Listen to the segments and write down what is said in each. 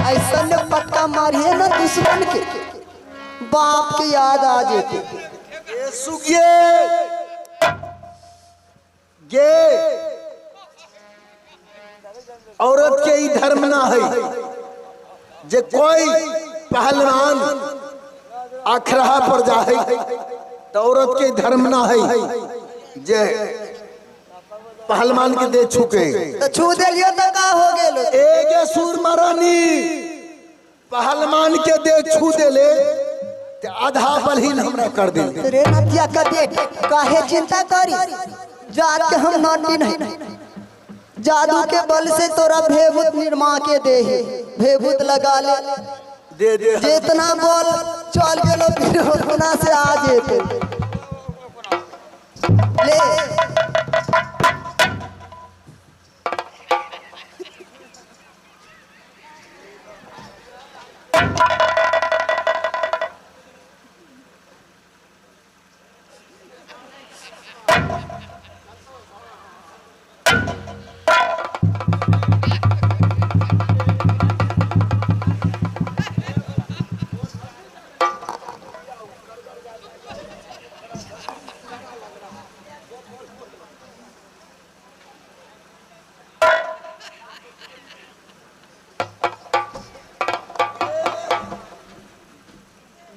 ऐसा ने पक्का मारिए ना दुश्मन के बाप के याद आ जेते। ये सुगिए गे औरत के ही धर्म ना है जे कोई पहलवान अखराहा पर जाए तो औरत के धर्म ना है जे पहलवान के दे छुके तो छू दिलियो तो का हो गेलो। एगे सूर महारानी पहलवान के दे छू देले ते आधा बलहीन हमरा कर दे। रे नतिया का देख काहे चिंता करी जात के हम नाटी नहीं जादू के बल से तोरा भेभूत निर्मा के दे भेभूत लगा ले दे दे जितना बोल चल गेलो फिर उतना से आ जेते ले।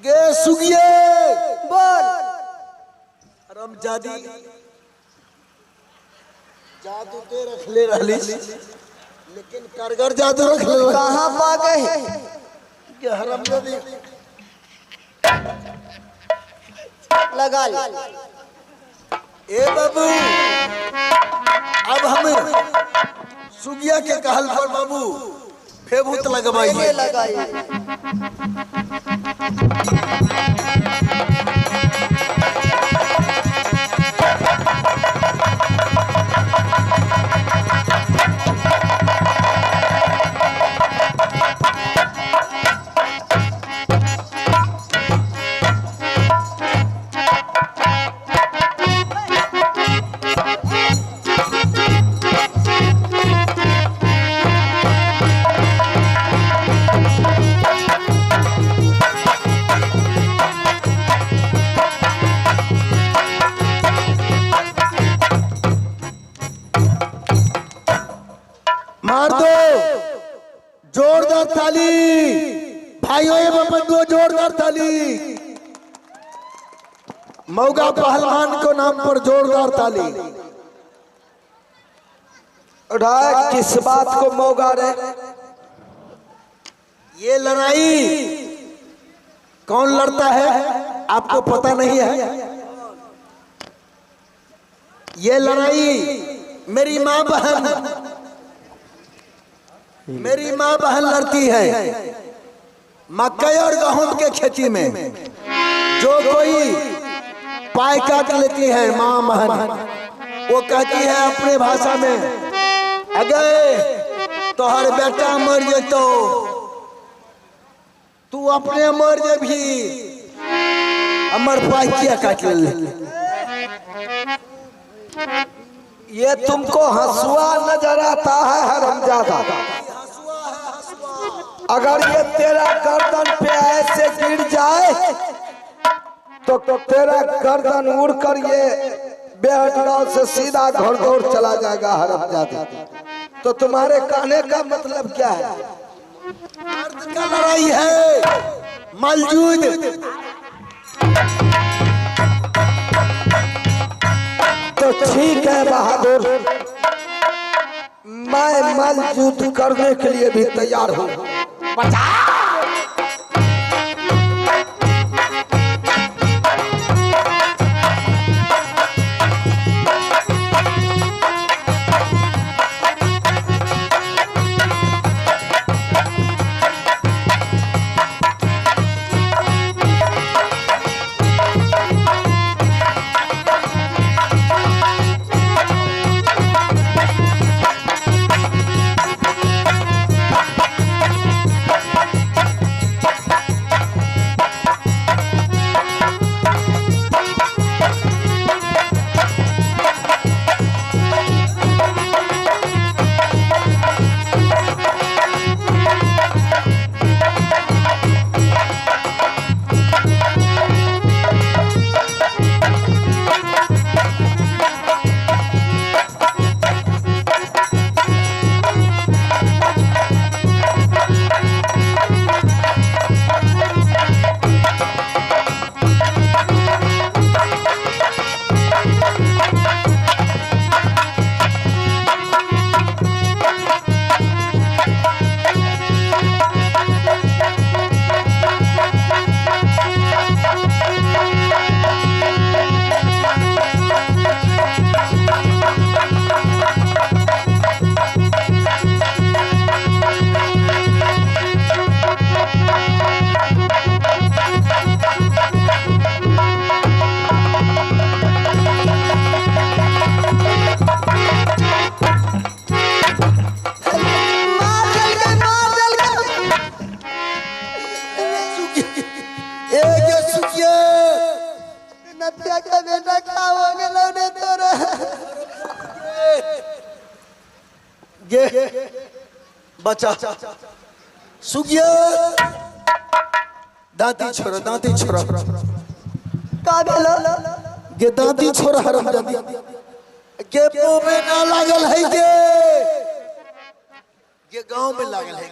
गे सुगिए बोल रमजादी जादू ते रख ले रहली लेकिन कारगर जादू रख ले कहाँ पा गए ये हरामजादी लगा ले। ए बाबू अब हम सुगिया के कहल पर बाबू फेभूत लगवाइए लगाइए मार दो जोरदार ताली भाइयों एवं बंधुओं जोरदार ताली मौगा पहलवान को नाम पर जोरदार ताली। उठाए किस बात को मौका रे। ये लड़ाई कौन लड़ता है आपको पता नहीं है। ये लड़ाई मेरी माँ बहन लड़ती है मकई और गेहूं के खेती में। जो कोई पाई काट लेती है माँ बहन वो कहती है अपने भाषा में अगे तोहर बेटा मर जेतो तू अपने मर जे भी अमर पाई किया काट ले। ये तुमको हंसुआ नजर आता है हरामजादा। अगर ये तेरा गर्दन पे ऐसे गिर जाए तो तेरा गर्दन उड़कर ये बेहटगांव से सीधा घोड़दौड़ चला जाएगा हरामजादा। तो तुम्हारे कहने का मतलब क्या है। मर्द का लड़ाई है मलजूद। तो ठीक है बहादुर मैं मलजूद करने के लिए भी तैयार हूँ। बचा सुगिया दांती छोरा का भेलो गे दांती छोरा हरम जादी के पोवे ना लागल है ये गांव में लागल है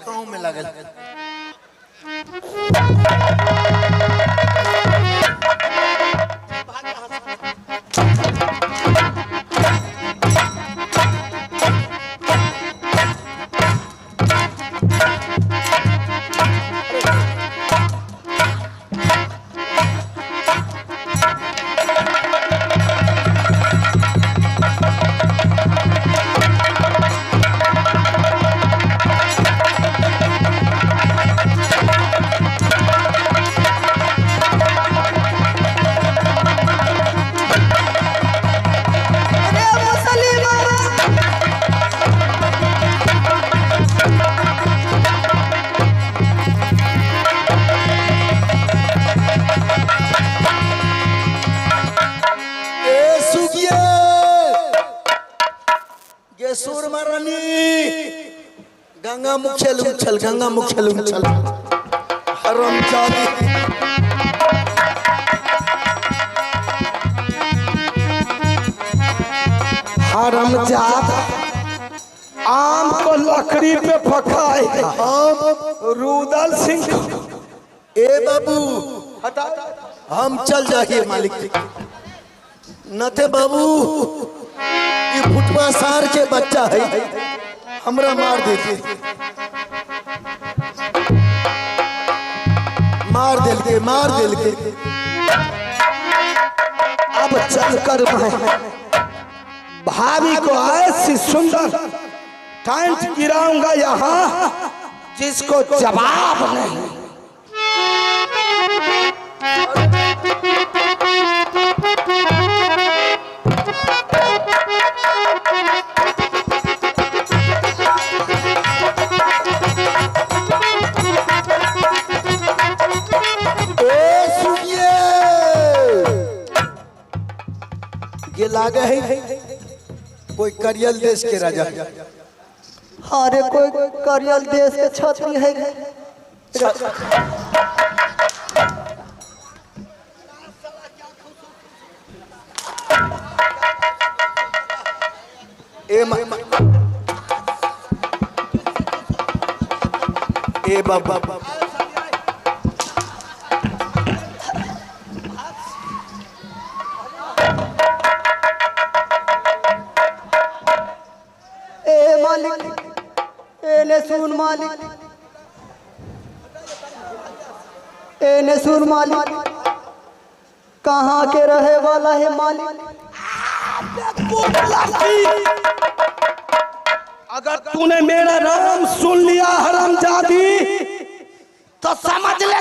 गंगा मुखल उछल हरमजादी हरमजाद आम को लकड़ी पे पकाए रुदल सिंह ए बाबू हम चल जाइए मालिक न थे बाबू ये फुटवा सार के बच्चा है हमरा मार देते मार दिल के अब चल कर भाभी को ऐसी सुंदर टाइट गिराऊंगा यहाँ जिसको जवाब नहीं। ये लागे है कोई करियल देश के राजा अरे कोई करियल देश के छत्री है ए बाबा सुन मालिक एने सुन मालिक कहाँ के रहे वाला है मालिक। अगर तूने मेरा नाम सुन लिया हरामजादी तो समझ ले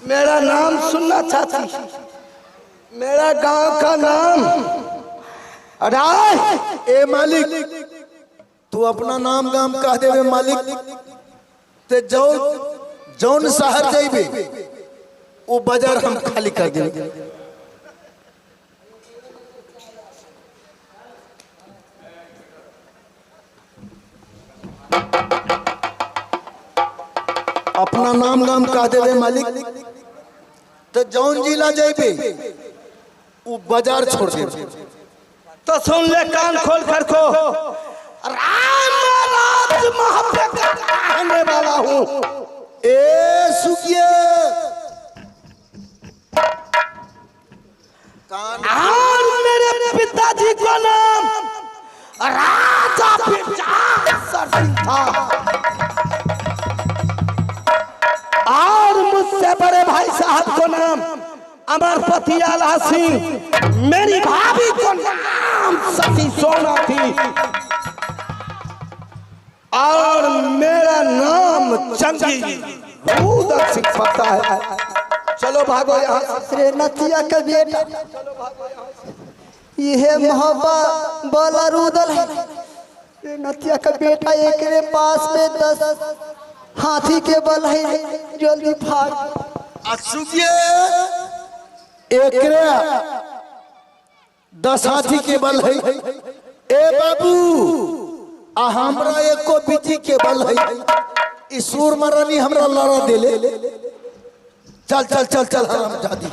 मेरा नाम सुनना चाहती। मेरा गांव का नाम राय। ए मालिक तू अपना नाम गाम कह देवे मालिक ते जौन शहर जाइबे वो बाजार हम खाली कर देवे। अपना नाम गाम कह देवे मालिक तो जौन जिला जाइबे वो बाजार छोड़ दे। तो सुन ले कान खोल कर को राज महबे का कहने वाला हूँ। ए सुखिया और मेरे पिताजी का नाम राजा पिचासर सिंह था और मुझसे बड़े भाई साहब को नाम अमरपति आला सिंह, मेरी भाभी को नाम सती सोना थी और मेरा नाम चंगी रुदल सिंह पड़ता है। चलो भागो यहाँ श्री नथिया का बेटा यह मोहब्बा बोला रुदल है। श्री नथिया का बेटा एक पास में 10 हाथी के बल है। जल्दी भाग। एकरे 10 हाथी के बल है। ए बाबू आ हमरा एको बिजी के बल है। ई सूर मरानी हमरा लड़ा देले। चल चल चल चल हम जादी।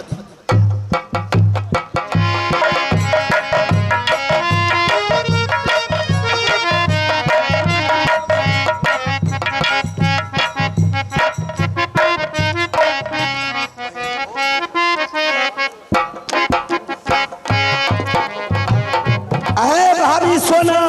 भाभी सोना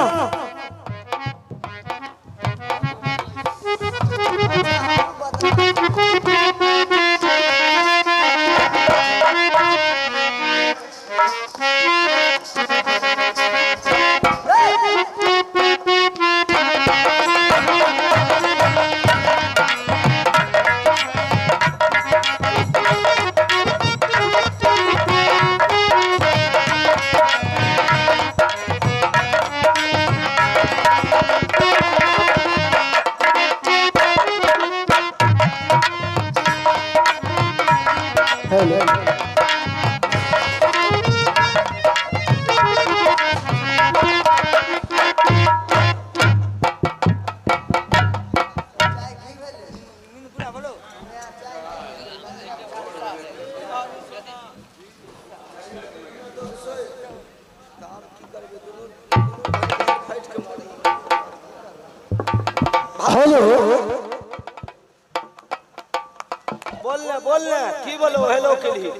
बोलने की बोलो हेलो के लिए।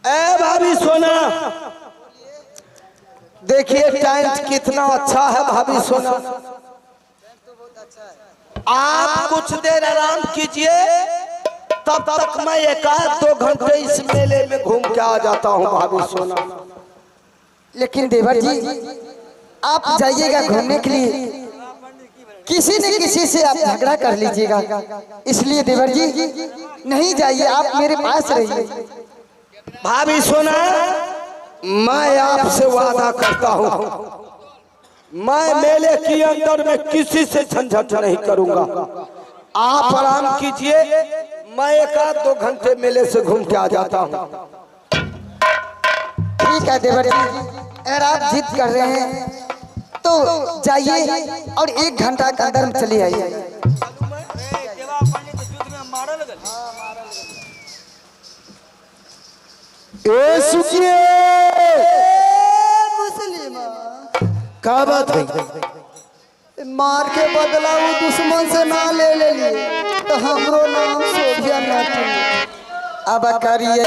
ए भाभी सोना देखिए टेंट कितना अच्छा है भाभी सोना। आप कुछ देर आराम कीजिए, तब तक मैं 1-2 घंटे इस मेले में घूम के आ जाता हूँ भाभी सोना। लेकिन देवर जी आप जाइएगा घूमने के लिए, किसी न किसी से आप झगड़ा कर लीजिएगा, इसलिए देवर जी नहीं जाइए, आप मेरे पास रहिए। भाभी सोना मैं आपसे वादा करता हूँ, मैं मेले के अंदर में किसी से झंझट नहीं करूंगा। आप आराम कीजिए, मैं 1-2 घंटे मेले से घूम के आ जाता हूँ। ठीक है देवर जी, अगर आप जिद कर रहे हैं तो जाइए और 1 घंटा के अंदर में चले आइए। ए सुखिए मुस्लिम का बात है? मार के बदला वो दुश्मन से ना ले लिए तो हमरो नाम सोभिया नाटी अब करिए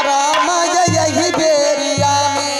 राम यही बेरिया में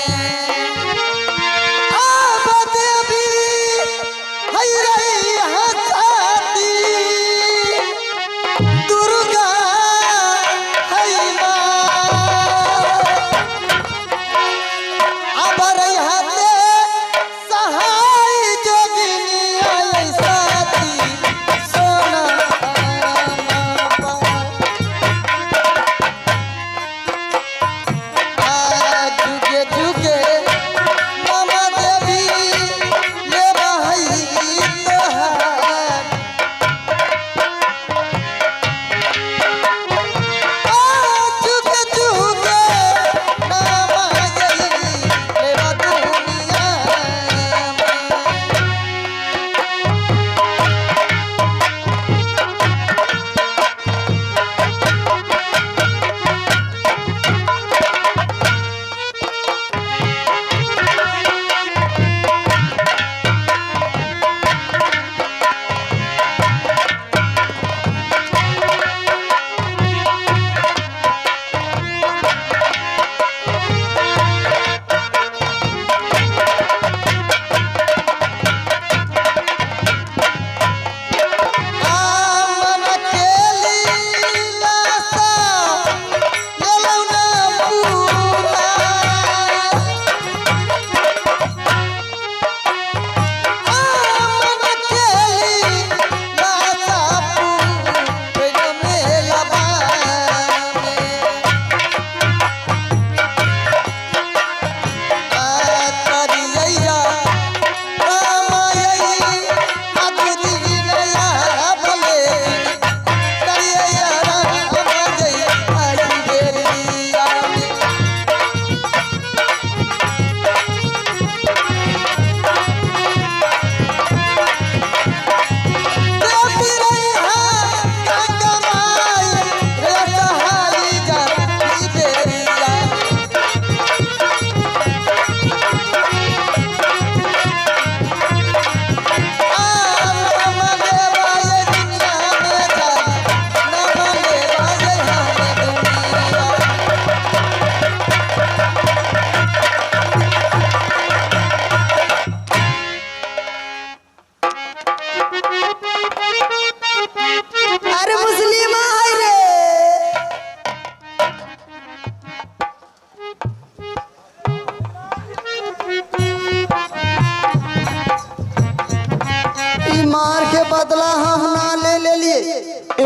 बदला हम ना ले लिए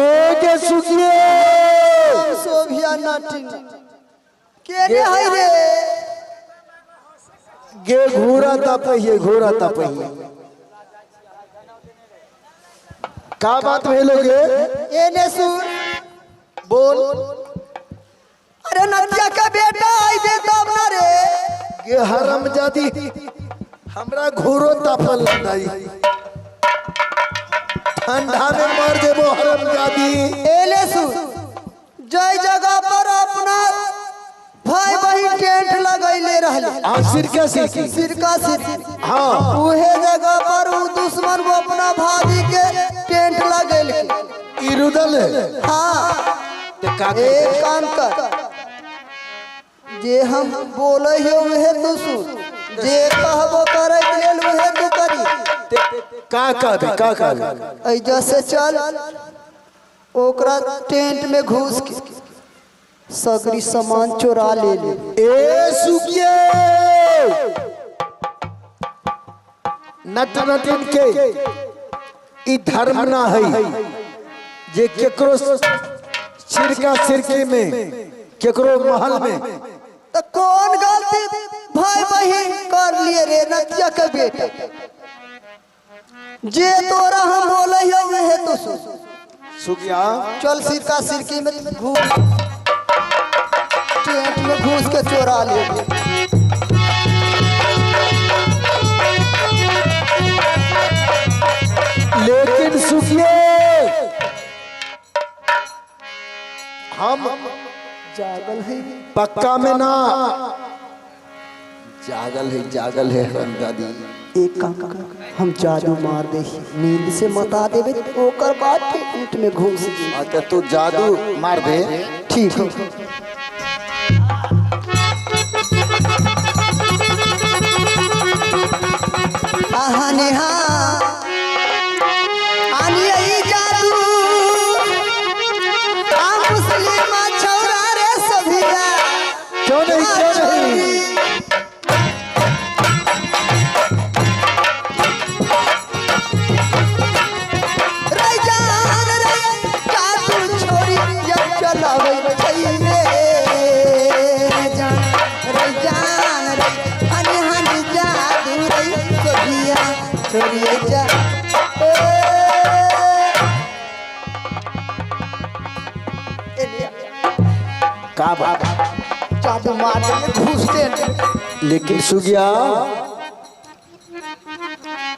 एक सुखिए शोभिया नाटिन के रे है रे गे घोड़ा तपहिए का बात भेलोगे ए ने सुन बोल अरे नदिया का बेटा आई दे तब ना रे गे हरामजादी हमरा घोरो तपल लदाई ठंडा में मर देबो हरामजादी ए ले सुन जय जगह पर अपना भाई बहन टेंट लगैले रहले सिरका सिरकी सिरका सिरकी हाँ उहे जगह पर उ दुश्मन वो अपना भाभी के टेंट लगैल इरुदल हाँ ते का एक काम कर जे हम बोले हो उहे तू सुन जे कहबो करे लेल उहे तू करी का ऐजा से चल ओकरा टेंट में घुस के सगरी सामान चोरा ले ए सुखिए नट नटिन के ई धर्म ना है जे केकरो सिरका सिरकी में केकरो महल में तो कौन गलती भाई बहन कर लिए रे नतिया के बेटे जे तोरा हम बोले हो उहे तो सुन सुखिया चल सिरका सिरकी में घुस टेंट में घुस के चोरा ले लेकिन सुखिए हम जागल है पक्का में ना जागल है हरामजादी एक काम कर हम जादू मार दे नींद से मता देवे ओकर बाद टेंट में घुस अच्छा तू जादू मार दे ठीक है आहाने हाँ आनी आई जादू आ मुस्लिम छौरा रे सभिया क्यों नहीं रे जान रे जादू छोड़ी जब चलावे छैले जान रे हनी हनी जादू रे सभिया छोड़िए जा का बात जादू मार दे घुसते लेकिन सुगिया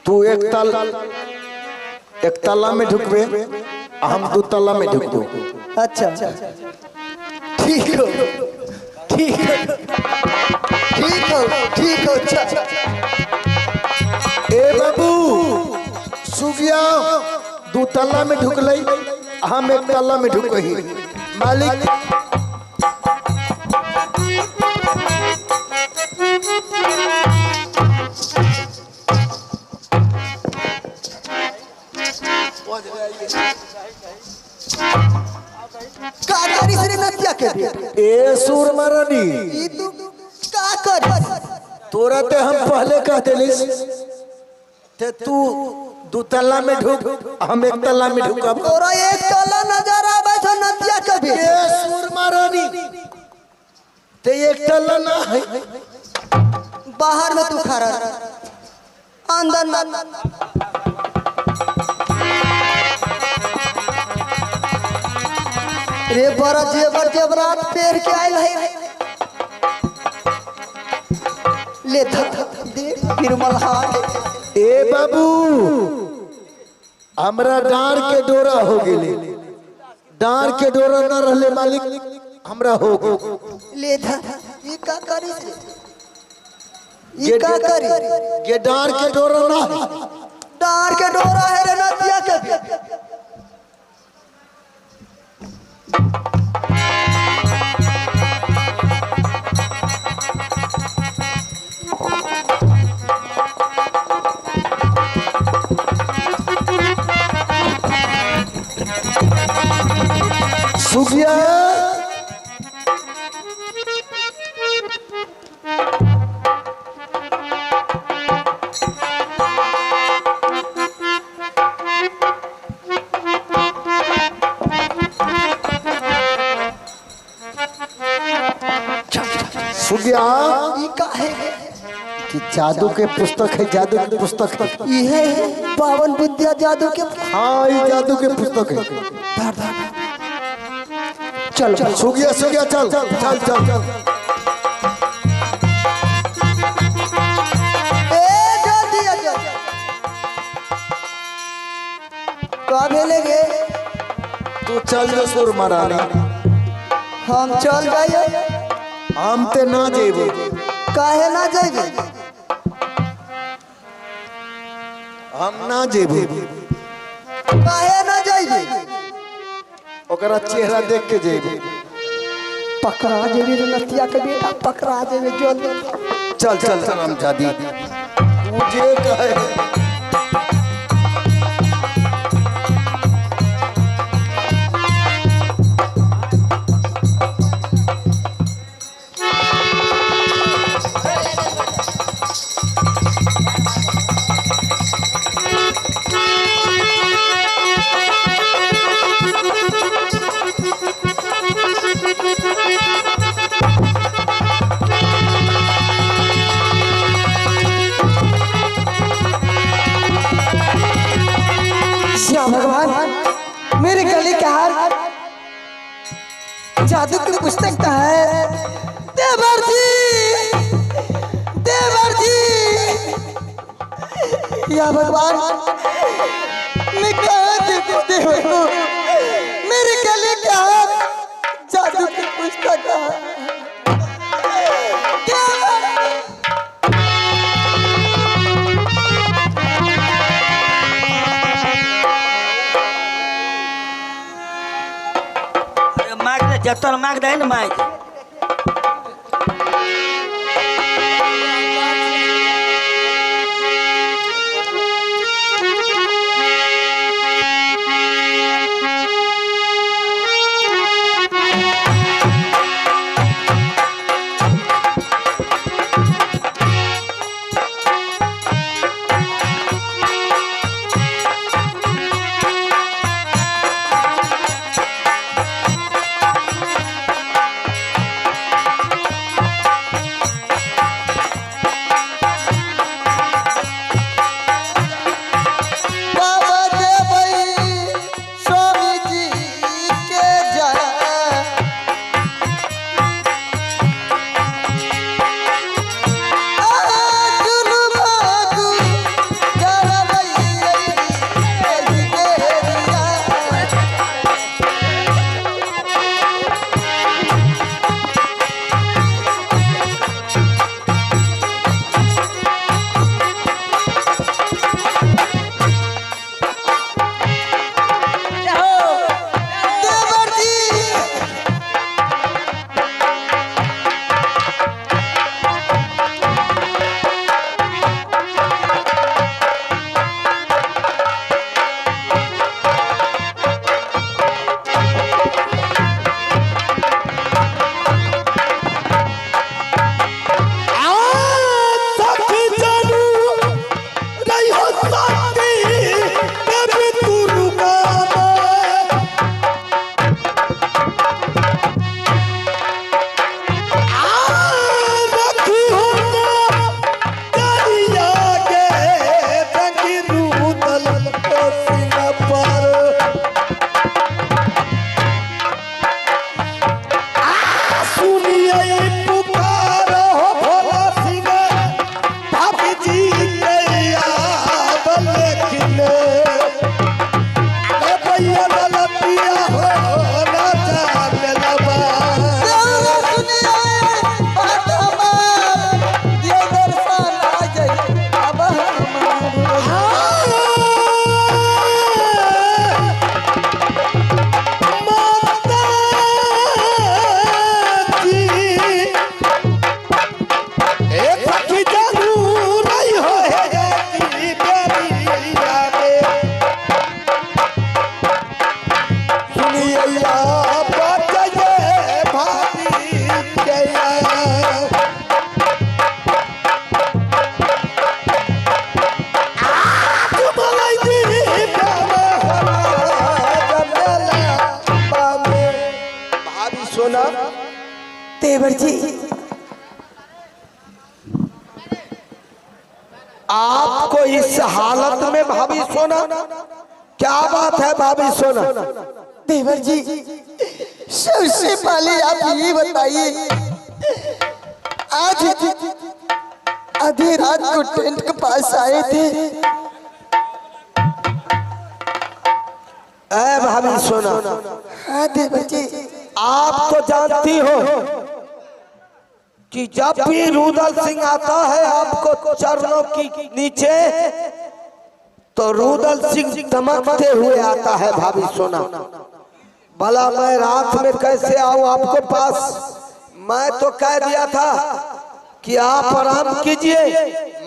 तू एक तला में ढुकबे हम दू तला में ढुकबो अच्छा ठीक हो अच्छा ए बाबू सुगिया दू तला में ढुकले हम एक तला में ढुकही मालिक का करी रे नतिया के बेटे ए सूर महारानी ई तू का करी तोरा ते हम पहले कह देलिस ते तू दू तला में ढुक हम एक तला में ढुकब तोरा एक तला नजर आवे तो नतिया के बेटे ए सूर महारानी ते एक तला ना है बाहर में तू खड़ा रह, अंदर ना रे बड़ा जेवरात पेड़ के आयल है ले दे बिरमल हाथ ए बाबू हमरा डार के डोरा हो गेले डार के डोरा ना रहले मालिक हमरा हो ले धा ये का करी ये का करी ये डार के डोरा ना है। डार के डोरा है रे नदिया के सुगिया सुगिया ई का है कि जादू के पुस्तक है, जादू की पुस्तक है। ये है पावन विद्या जादू के। हाँ ये जादू के पुस्तक है। धर धर चल चल सुगिया सुगिया चल चल चल चल चल। ए जल्दी आ जा। कहाँ भेलेगे? तू चल जो सुर महारानी। हम चल जाइए। हम ते ना जेबे। काहे ना जाइए? हम ना जेबे। काहे ना जाइए? ओकरा चेहरा देख के जेबे। पकड़ा जेबे रे नतिया के बेटा, पकड़ा जेबे जल्दी। चल चल चल हम जादी। मुझे कहे श्याम भगवान, मेरे गले का हार जादू की पुस्तक का है। देवर जी, देवर जी, या भगवान मैं कहाँ देखते हो? मेरे गले का हार जादू की पुस्तक का है। जतन माग दे ना माइक देवर जी आपको इस हालत में भाभी सोना, क्या बात है भाभी सोना? देवर जी सबसे पहले आप ये बताइए, आज आधी रात को टेंट के पास आए थे। ऐ भाभी सोना, हाँ देवर जी, आप तो जानती हो कि जब भी रुदल सिंह आता है आपको चरणों की नीचे, तो रुदल सिंह धमकते हुए आता है भाभी सोना। भला मैं रात में कैसे आऊं आपके पास? मैं तो कह दिया था कि आप आराम कीजिए,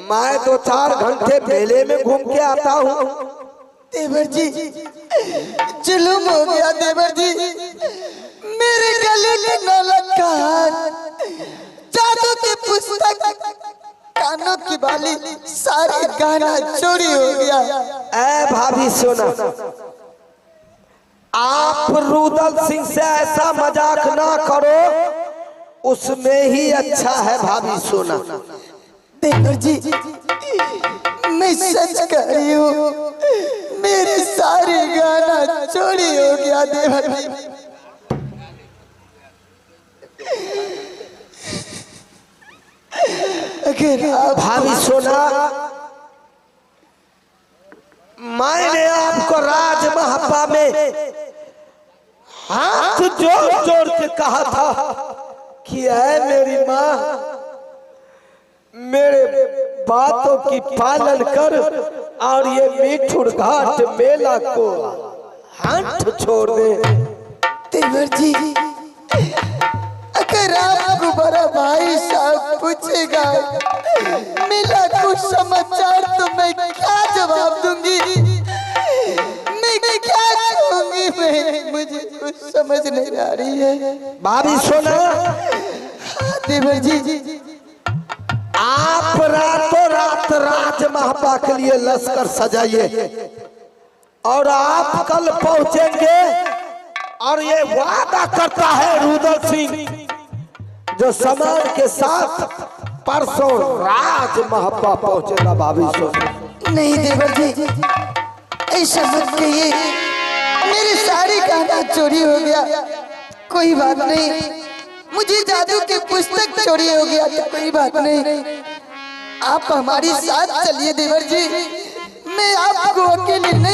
मैं 2-4 घंटे मेले में घूम के आता हूं। देवर जी जुल्म हो गया देवर जी, मेरे गले में नौलख का हार, जादू की पुस्तक, कानों की बाली, सारे गाना चोरी हो गया। ऐ भाभी सोना, आप रुदल सिंह से ऐसा मजाक ना करो, उसमें ही अच्छा है भाभी सोना। देवर जी मैं सच कह रही हूँ, मेरे सारे गाना चोरी हो गया देवर जी। अगर आप भाभी सोना, मैंने आपको राज महपा में हाथ जोड़ जोड़ के कहा था कि ऐ मेरी माँ, मेरे बातों की पालन कर और ये मिठुर घाट मेला को हाथ छोड़ दे। देवर जी अगर आपको बड़ा भाई साहब पूछेगा मेला कुछ समाचार, तो मैं क्या जवाब दूंगी? मैं क्या कहूंगी? मैं मुझे कुछ समझ नहीं आ रही है। भाभी सोना, देवर जी आप रातों रात राज महपा के लिए लश्कर सजाइए और आप कल पहुंचेंगे। और ये वादा करता है रुदल सिंह जो सामान के साथ परसों राज महपा पहुंचेगा। भाभी सोना, नहीं देवर जी ऐसा मत कहिए, मेरे सारे गाना चोरी हो गया, कोई बात नहीं। मुझे जादू की पुस्तक चोरी हो गया तो कोई बात नहीं, आप हमारे साथ चलिए देवर जी, मैं आपको अकेले नहीं